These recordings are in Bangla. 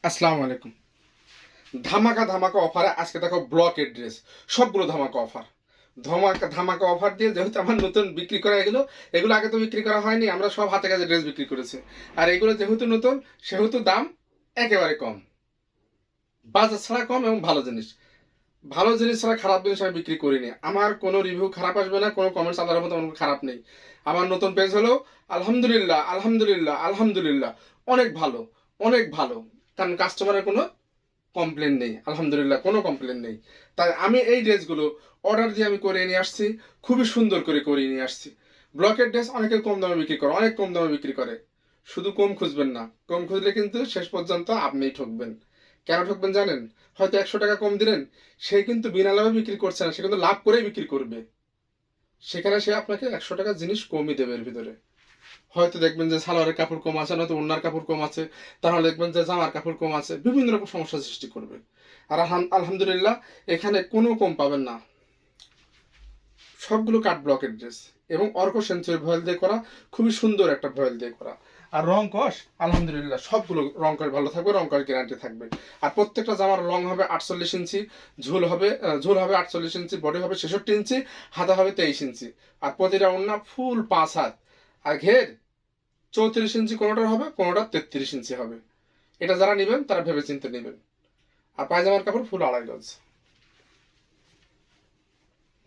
আসসালামু আলাইকুম। ধামাকা ধামাকা অফারে আজকে দেখো ব্লকের ড্রেস, সবগুলো ধামাকা অফার। ধামাকা ধামাকা অফার দিয়ে যেহেতু আমার নতুন বিক্রি করা এগুলো আগে তো বিক্রি করা হয়নি, আমরা সব হাতে কাজে ড্রেস বিক্রি করেছি। আর এগুলো যেহেতু নতুন সেহেতু দাম একেবারে কম, বাজার ছাড়া কম এবং ভালো জিনিস। ভালো জিনিস ছাড়া খারাপ জিনিস আমি বিক্রি করিনি। আমার কোনো রিভিউ খারাপ আসবে না, কোনো কমেন্টস আল্লাহর মতো আমার খারাপ নেই। আমার নতুন পেজ হলো আলহামদুলিল্লাহ আলহামদুলিল্লাহ আলহামদুলিল্লাহ, অনেক ভালো, অনেক ভালো। কারণ কাস্টমারের কোনো কমপ্লেন নেই, আলহামদুলিল্লাহ কোনো কমপ্লেন নেই। তাই আমি এই ড্রেসগুলো অর্ডার দিয়ে আমি করে নিয়ে আসছি, খুবই সুন্দর করে করিয়ে নিয়ে আসছি। ব্লকের ড্রেস অনেকে কম দামে বিক্রি করে, অনেক কম দামে বিক্রি করে। শুধু কম খুঁজবেন না, কম খুঁজলে কিন্তু শেষ পর্যন্ত আপনিই ঠকবেন। কেন ঠকবেন জানেন? হয়তো 100 টাকা কম দিলেন, সে কিন্তু বিনা লাভে বিক্রি করছে না, সে কিন্তু লাভ করেই বিক্রি করবে। সেখানে সে আপনাকে 100 টাকা জিনিস কমই দেবে এর ভিতরে। হয়তো দেখবেন যে সালোয়ারের কাপড় কম আছে, নয়তো ওড়নার কাপড় কম আছে, তাহলে দেখবেন যে জামার কাপড় কম আছে, বিভিন্ন রকম সমস্যার সৃষ্টি করবে। আর আলহামদুলিল্লাহ এখানে কোনো কম পাবেন না, সবগুলো কাট ব্লকের ড্রেস এবং অর্ক সেঞ্চুরি ভয়েল দিয়ে করা, খুবই সুন্দর একটা ভয়েল দিয়ে করা। আর রং কস আলহামদুলিল্লাহ সবগুলো রং কস ভালো থাকবে, রং কস গ্যারান্টি থাকবে। আর প্রত্যেকটা জামার লং হবে 48 ইঞ্চি, ঝুল হবে 48 ইঞ্চি, বডি হবে 66 ইঞ্চি, হাতা হবে 23 ইঞ্চি। আর প্রতিটা ওড়না ফুল 5 হাত। আর ঘের 34 ইঞ্চি কোনোটার হবে, কোনোটা 33 ইঞ্চি হবে। এটা যারা নেবেন তারা ভেবে চিন্তে নেবেন। আর পায়জামার কাপড় ফুল 2.5 গজ।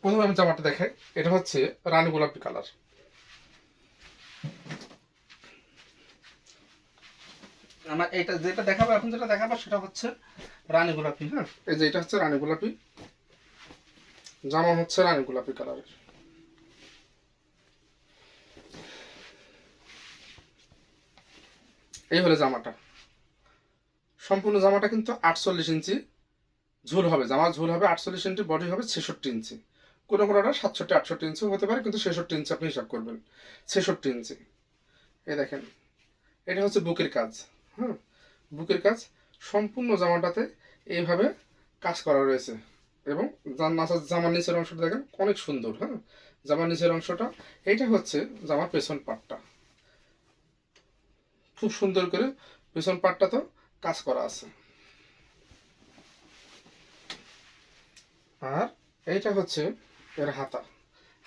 প্রথমে আমি জামাটা দেখাই, এটা হচ্ছে রানী গোলাপি কালার। আমার এটা যেটা দেখাবো এখন, যেটা দেখাবো সেটা হচ্ছে রানী গোলাপি। হ্যাঁ, এই যে এটা হচ্ছে রানী গোলাপি, জামা হচ্ছে রানী গোলাপি কালারের। এই হলো জামাটা। সম্পূর্ণ জামাটা কিন্তু 48 ইঞ্চি ঝুল হবে, জামার ঝুল হবে 48 ইঞ্চি, বডি হবে 66 ইঞ্চি। কোনো কোনোটা 67-68 ইঞ্চি হতে পারে, কিন্তু 66 ইঞ্চি আপনি হিসাব করবেন, 66 ইঞ্চি। এই দেখেন, এটা হচ্ছে বুকের কাজ। হ্যাঁ, বুকের কাজ সম্পূর্ণ জামাটাতে এইভাবে কাজ করা রয়েছে। এবং জামার নিচের অংশটা দেখেন অনেক সুন্দর। হ্যাঁ, জামার নিচের অংশটা, এইটা হচ্ছে জামার পেছন পাটটা, খুব সুন্দর করে পেছন পাটটা তো কাজ করা আছে। আর এইটা হচ্ছে এর হাতা,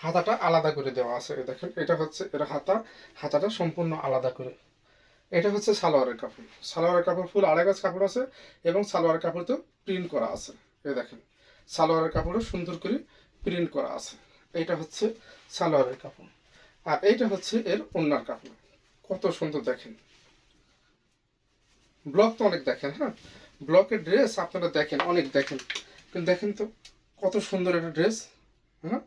হাতাটা আলাদা করে দেওয়া আছে। দেখেন, এটা হচ্ছে এর হাতা, হাতাটা সম্পূর্ণ আলাদা করে। এটা হচ্ছে সালোয়ারের কাপড়, সালোয়ারের কাপড় ফুল 2.5 গজ কাপড় আছে এবং সালোয়ারের কাপড় তো প্রিন্ট করা আছে। এই দেখেন, সালোয়ারের কাপড়ও সুন্দর করে প্রিন্ট করা আছে। এইটা হচ্ছে সালোয়ারের কাপড়। আর এইটা হচ্ছে এর ওড়নার কাপড়। কত সুন্দর দেখেন। ব্লক তো অনেক দেখেন, হ্যাঁ, ব্লকের ড্রেস আপনারা দেখেন, অনেক দেখেন, কিন্তু দেখেন তো কত সুন্দর একটা ড্রেস। হ্যাঁ,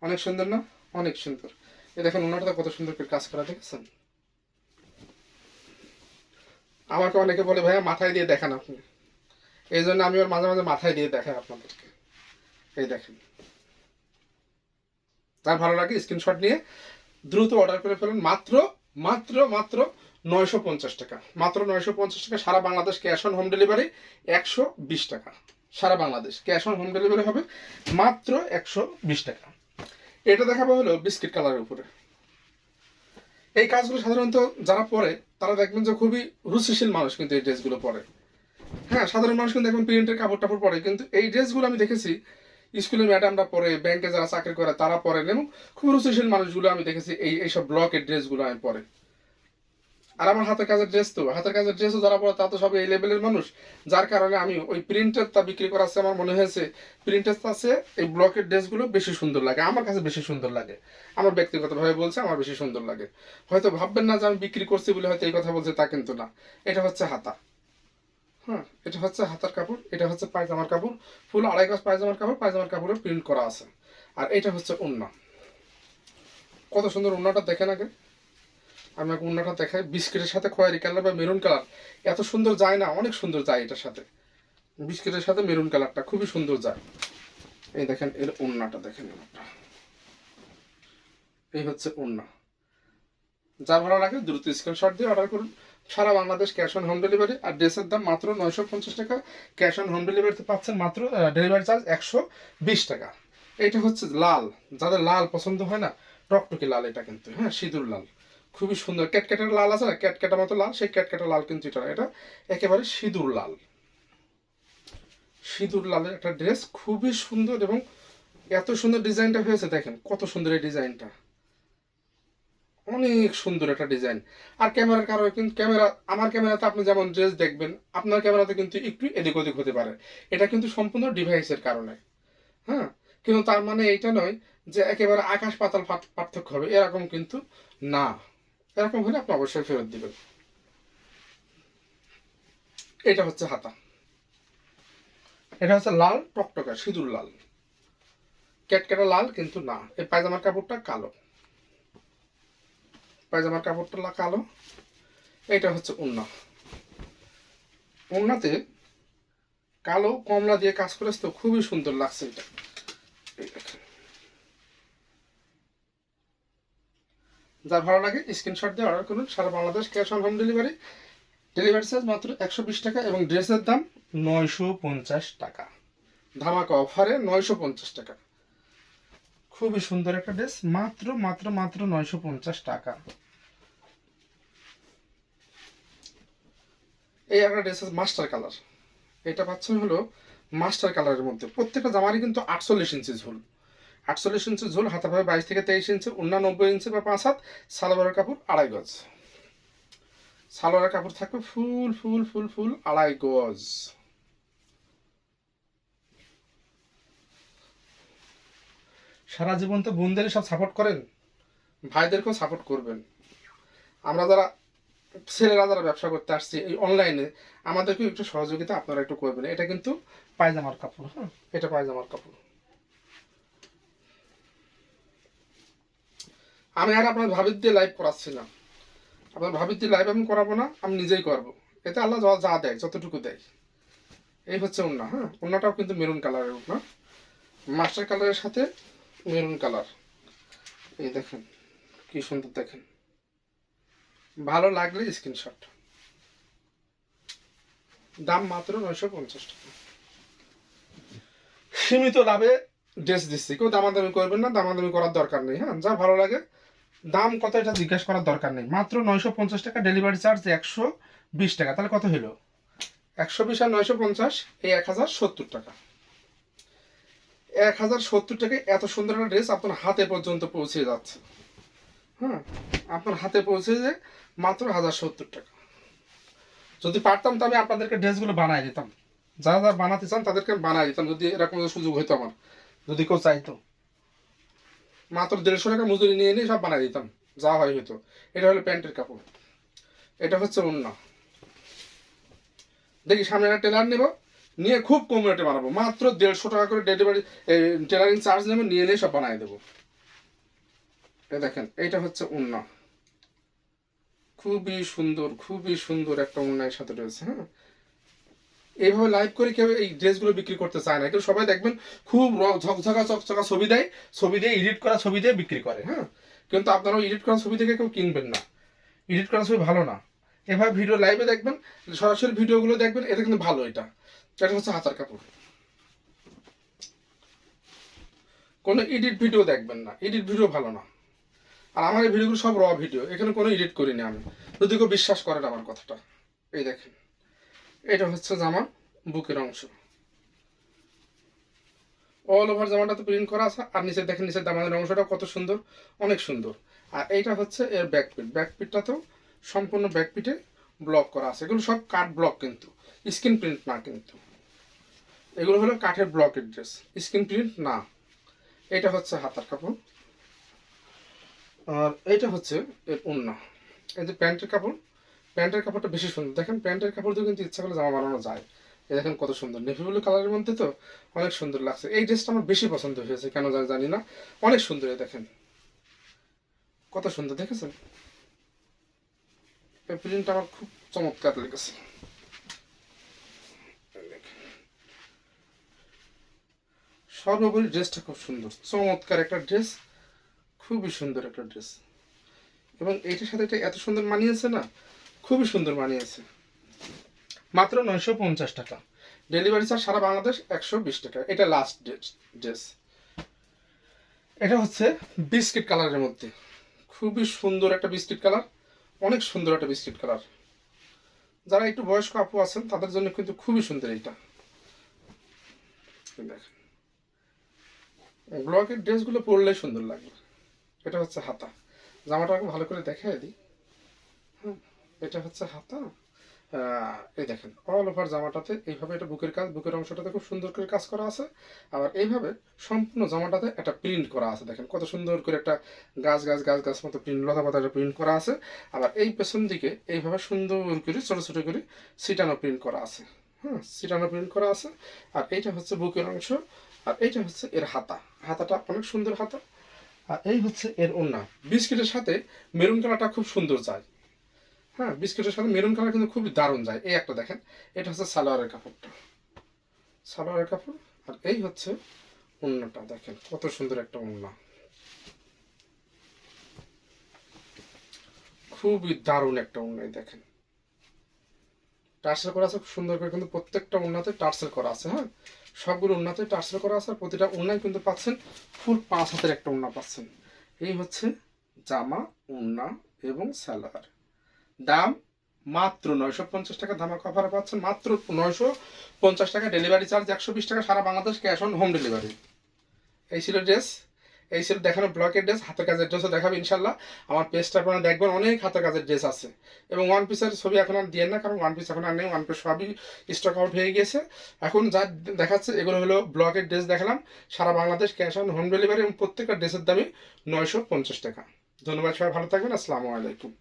অনেক সুন্দর না? অনেক সুন্দর। এই দেখেন ওনাটা কত সুন্দর করে কাজ করা, দেখেছেন? আমাকে অনেকে বলে ভাইয়া মাথায় দিয়ে দেখান আপনি, এই জন্য আমি ওর মাঝে মাঝে মাথায় দিয়ে দেখাই আপনাদেরকে। এই দেখেন, তার ভালো লাগে স্ক্রিনশট নিয়ে দ্রুত অর্ডার করে ফেলুন। মাত্র মাত্র মাত্র 950 টাকা, মাত্র 950 টাকা। সারা Bangladesh cash on home delivery 120 টাকা। সারা Bangladesh cash on home delivery হবে মাত্র 120 টাকা। এটা দেখাবো হলো বিস্কিট কালারের উপরে। এই কাজগুলো সাধারণত যারা পরে তারা দেখবেন যে খুবই রুচিশীল মানুষ কিন্তু এই ড্রেসগুলো পরে। হ্যাঁ, সাধারণ মানুষ কিন্তু এখন প্রিন্টের কাপড় টাপড় পরে, কিন্তু এই ড্রেসগুলো আমি দেখেছি স্কুলের ম্যাডামরা পরে, ব্যাংকে যারা চাকরি করে তারা পরেন, এবং খুব রুচিশীল মানুষগুলো আমি দেখেছি এইসব ব্লকের ড্রেসগুলো আমি পরে। আর আমার হাতের কাজের ড্রেস, তো হাতের কাজের ড্রেসও যারা পরে তা তো সব এই লেভেলের মানুষ, যার কারণে আমি ওই প্রিন্টের তা বিক্রি করা আছে। আমার মনে হয়েছে প্রিন্টের আছে এই ব্লকের ড্রেসগুলো বেশি সুন্দর লাগে, আমার কাছে বেশি সুন্দর লাগে। আমার ব্যক্তিগতভাবে বলছে আমার বেশি সুন্দর লাগে। হয়তো ভাববেন না যে আমি বিক্রি করছি বলে হয়তো এই কথা বলছে, তা কিন্তু না। এটা হচ্ছে হাতা। হ্যাঁ, এটা হচ্ছে হাতার কাপড়, এটা হচ্ছে পায়জামার কাপড়, ফুল 2.5 গজ পায়জামার কাপড়, পায়জামার কাপড়ে প্রিন্ট করা আছে। আর এটা হচ্ছে ওড়না। কত সুন্দর ওড়নাটা দেখেন আগে, আমি আগে ওড়নাটা দেখাই। বিস্কিটের সাথে খয়েরি কালার বা মেরুন কালার এত সুন্দর যায় না, অনেক সুন্দর যায় এটার সাথে। বিস্কিটের সাথে মেরুন কালারটা খুবই সুন্দর যায়। এই দেখেন এর ওড়নাটা দেখেন, ওড়নাটা এই হচ্ছে ওড়না। যা ভালো লাগে দ্রুত স্ক্রিনশট দিয়ে অর্ডার করুন। সারা Bangladesh cash on home delivery. আর ড্রেসের দাম মাত্র 950 টাকা। ক্যাশ অন হোম ডেলিভারিতে পাচ্ছেন মাত্র ডেলিভারি চার্জ 120 টাকা। এটা হচ্ছে লাল, যাদের লাল পছন্দ হয় না, টকটকে লাল এটা কিন্তু, হ্যাঁ, সিঁদুর লাল, খুবই সুন্দর ক্যাটক্যাটার লাল আছে না, ক্যাটক্যাটার মতো লাল, সেই ক্যাটক্যাটার লাল কিন্তু এটা না, এটা একেবারে সিঁদুর লাল, সিঁদুর লালের একটা ড্রেস, খুবই সুন্দর এবং এত সুন্দর ডিজাইনটা হয়েছে, দেখেন কত সুন্দর এই ডিজাইনটা, অনেক সুন্দর একটা ডিজাইন। আর ক্যামেরার কারণে কিন্তু আমার ক্যামেরাতে আপনি যেমন ড্রেস দেখবেন, আপনার ক্যামেরাতে কিন্তু একটু এদিক ওদিক হতে পারে, এটা কিন্তু সম্পূর্ণ ডিভাইসের কারণে। হ্যাঁ, কিন্তু তার মানে এইটা নয় যে একেবারে আকাশ পাতাল পার্থক্য হবে, এরকম কিন্তু না। এরকম হলে আপনি অবশ্যই ফেরত দিবেন। এটা হচ্ছে হাতা, এটা হচ্ছে লাল টকটকা সিঁদুর লাল, ক্যাটক্যাটা লাল কিন্তু না। এই পায়জামার কাপড়টা কালো, পায়জামার কাপড়টা কালো। এটা হচ্ছে ওড়না, ওড়নাতে কালো কমলা দিয়ে কাজ করেছে তো খুবই সুন্দর লাগছে এটা। এই দেখেন, যার ভালো লাগে স্ক্রিনশট দিয়ে অর্ডার করুন, সারা Bangladesh cash on home delivery. Delivery charge মাত্র 120 টাকা এবং ড্রেসের দাম 950 টাকা, ধামাকা অফারে 950 টাকা। খুবই সুন্দর একটা ড্রেস, মাত্র মাত্র মাত্র 950 টাকা। এই একটা ড্রেস মাস্টার কালার, এটা পাচ্ছেন হলো মাস্টার কালারের মধ্যে। প্রত্যেকটা জামারই কিন্তু 48 ইঞ্চি ঝোল, 48 ইঞ্চি ঝোল, হাতা ভাবে 22 থেকে 23 ইঞ্চি, ওড়না 90 ইঞ্চি বা 5 হাত, সালোয়ারের কাপড় 2.5 গজ, সালোয়ারের কাপড় থাকবে ফুল ফুল ফুল ফুল 2.5 গজ। সারা জীবন তো বোনদেরই সব সাপোর্ট করেন, ভাইদেরকেও সাপোর্ট করবেন। আমরা যারা ছেলেরা যারা ব্যবসা করতে আসছি এই অনলাইনে, আমাদেরকেও একটু সহযোগিতা আপনারা একটু করবেন। এটা কিন্তু পায়জামার কাপড়, হ্যাঁ এটা পায়জামার কাপড়। আমি আর আপনার ভাবির দিয়ে লাইভ করাচ্ছি না, আপনার ভাবির দিয়ে লাইভ আমি করাবো না, আমি নিজেই করবো। এতে আল্লাহ যা দেয় যতটুকু দেয়। এই হচ্ছে ওড়না, হ্যাঁ ওড়নাটাও কিন্তু মেরুন কালারের ওড়না, মাস্টার কালারের সাথে মেরুন কালার। এই দেখেন কি সুন্দর, দেখেন ভালো লাগলে স্ক্রিনশট। দাম মাত্র 950 টাকা। সীমিত লাভে ড্রেস দিচ্ছি, কেউ দামাদামি করবেন না, দামাদামি করার দরকার নেই। হ্যাঁ, যা ভালো লাগে, দাম কত এটা জিজ্ঞাসা করার দরকার নেই। মাত্র 950 টাকা, ডেলিভারি চার্জ 120 টাকা, তাহলে কত হলো? 120 আর 950, এই 1070 টাকা। 1070 টাকায় এত সুন্দর একটা ড্রেস আপনার হাতে পর্যন্ত পৌঁছে যাচ্ছে। হ্যাঁ, আপনার হাতে পৌঁছে যে মাত্র 1070 টাকা। যদি পারতাম তো আমি আপনাদেরকে ড্রেসগুলো বানাই দিতাম, যারা যারা বানাতে চান তাদেরকে বানাই দিতাম, যদি এরকম সুযোগ হইতো আমার, যদি কেউ চাইতো। মাত্র 150 টাকা মজুরি নিয়ে নিয়ে সব বানাই দিতাম, যা হয় হইতো। এটা হলো প্যান্টের কাপড়, এটা হচ্ছে ওড়না। দেখি সামনে একটা টেলার নেব, নিয়ে খুব কম রেটে বানাবো, মাত্র 150 টাকা করে ডেলিভারি টেলারিং চার্জ নেবো, নিয়ে নিয়ে সব বানাই দেবো। দেখেন এইটা হচ্ছে ওড়না, খুবই সুন্দর, খুবই সুন্দর একটা ওড়নার সাথে রয়েছে। হ্যাঁ, এইভাবে লাইভ করে কেউ এই ড্রেসগুলো বিক্রি করতে চায় না, কিন্তু সবাই দেখবেন খুব ঝকঝকা চকচকা ছবি দেয়, ছবি দিয়ে এডিট করা ছবি দিয়ে বিক্রি করে। হ্যাঁ, কিন্তু আপনারাও এডিট করা ছবি থেকে কেউ কিনবেন না, এডিট করা ছবি ভালো না। এভাবে ভিডিও লাইভে দেখবেন, সরাসরি ভিডিওগুলো দেখবেন, এটা কিন্তু ভালো। এটা এটা হচ্ছে হাতার কাপড়, কোনো এডিট ভিডিও দেখবেন না, এডিট ভিডিও ভালো না। আর আমার এই ভিডিওগুলো সব র ভিডিও, এখানে কোনো এডিট করিনি আমি, যদি কেউ বিশ্বাস করেন আমার কথাটা। এই দেখেন, এটা হচ্ছে জামা বুকের অংশ, অল ওভার জামাটাতে প্রিন্ট করা আছে। আর নিচে দেখেন, নিচের দামানের অংশটা কত সুন্দর, অনেক সুন্দর। আর এইটা হচ্ছে এর ব্যাকপিট, ব্যাকপিটটাতেও সম্পূর্ণ ব্যাকপিটে ব্লক করা আছে। এগুলো সব কাঠ ব্লক, কিন্তু স্ক্রিন প্রিন্ট না, কিন্তু এগুলো হলো কাঠের ব্লকের ড্রেস, স্ক্রিন প্রিন্ট না। এটা হচ্ছে হাতার কাপড়, আর এইটা হচ্ছে এর ওড়না। এই যে প্যান্টের কাপড়, প্যান্টের কাপড়টা বেশি সুন্দর। দেখেন প্যান্টের কাপড় দিয়ে কিন্তু ইচ্ছা করলে জামা বানানো যায়। এই দেখেন কত সুন্দর, নেভি ব্লু কালারের মধ্যে তো অনেক সুন্দর লাগছে। এই ড্রেসটা আমার বেশি পছন্দ হয়েছে, কেন জানি না, অনেক সুন্দর। এই দেখেন কত সুন্দর, দেখেছেন? এই প্রিন্টটা আমার খুব চমৎকার লেগেছে। সর্বোপরি ড্রেসটা খুব সুন্দর, চমৎকার একটা ড্রেস, খুবই সুন্দর একটা ড্রেস। এবং এইটার সাথে এটা এত সুন্দর মানিয়েছে না, খুবই সুন্দর মানিয়েছে। মাত্র 950 টাকা, ডেলিভারি চার্জ সারা বাংলাদেশ 120 টাকা। এটা লাস্ট ড্রেস, এটা হচ্ছে বিস্কিট কালারের মধ্যে, খুবই সুন্দর একটা বিস্কিট কালার, অনেক সুন্দর একটা বিস্কিট কালার। যারা একটু বয়স্ক আপু আছেন তাদের জন্য কিন্তু খুবই সুন্দর এইটা। দেখেন ব্লকের ড্রেসগুলো পরলেই সুন্দর লাগবে। এটা হচ্ছে হাতা, জামাটা ভালো করে দেখাই দিই। হ্যাঁ, এটা হচ্ছে হাতা। এই দেখেন অল ওভার জামাটাতে এইভাবে এটা বুকের কাজ, বুকের অংশটাতে খুব সুন্দর করে কাজ করা আছে। আবার এইভাবে সম্পূর্ণ জামাটাতে একটা প্রিন্ট করা আছে, দেখেন কত সুন্দর করে একটা গাছ গাছ গাছ গাছ মতো প্রিন্ট, লতা পাতা একটা প্রিন্ট করা আছে। আবার এই পেছন দিকে এইভাবে সুন্দর করে ছোট ছোট করে সিটানো প্রিন্ট করা আছে। হ্যাঁ, সিটানো প্রিন্ট করা আছে। আর এইটা হচ্ছে বুকের অংশ, আর এইটা হচ্ছে এর হাতা। হাতাটা অনেক সুন্দর হাতা। আর এই হচ্ছে এর ওড়না। বিস্কিটের সাথে মেরুন কালারটা খুব সুন্দর যায়। হ্যাঁ, বিস্কিটের সাথে মেরুন কালার কিন্তু খুবই দারুণ যায়। এই একটা দেখেন, এটা হচ্ছে সালোয়ারের কাপড়টা, সালোয়ারের কাপড়। আর এই হচ্ছে ওড়নাটা, দেখেন কত সুন্দর একটা ওড়না, খুবই দারুণ একটা ওড়না। দেখেন টার্সেল করা আছে খুব সুন্দর করে, কিন্তু প্রত্যেকটা ওড়নাতে টার্সেল করা আছে। হ্যাঁ, সবগুলো ওড়নাতে টার্সেল করা আছে। আর প্রতিটা ওড়নায় কিন্তু পাচ্ছেন ফুল 5 হাতের একটা ওড়না পাচ্ছেন। এই হচ্ছে জামা, ওড়না এবং সালোয়ার। দাম মাত্র 950 টাকা, ধামাকা অফারে পাচ্ছেন মাত্র 950 টাকা। ডেলিভারি চার্জ 120 টাকা, সারা Bangladesh cash on home delivery. এই ছিল ড্রেস, এই ছিল দেখানো ব্লকের ড্রেস। হাতের কাজের ড্রেসও দেখাবে ইনশাল্লাহ। আমার পেজটা আপনারা দেখবেন, অনেক হাতের কাজের ড্রেস আছে। এবং ওয়ান পিসের ছবি এখন আর দিয়ে না, কারণ ওয়ান পিস এখন আর নেই, ওয়ান পিস সবই স্টক আউট হয়ে গিয়েছে। এখন যা দেখাচ্ছে এগুলো হলো ব্লকের ড্রেস দেখালাম, সারা Bangladesh cash on home delivery, এবং প্রত্যেকটা ড্রেসের দামই 950 টাকা। ধন্যবাদ, সবাই ভালো থাকবেন, আসসালামু আলাইকুম।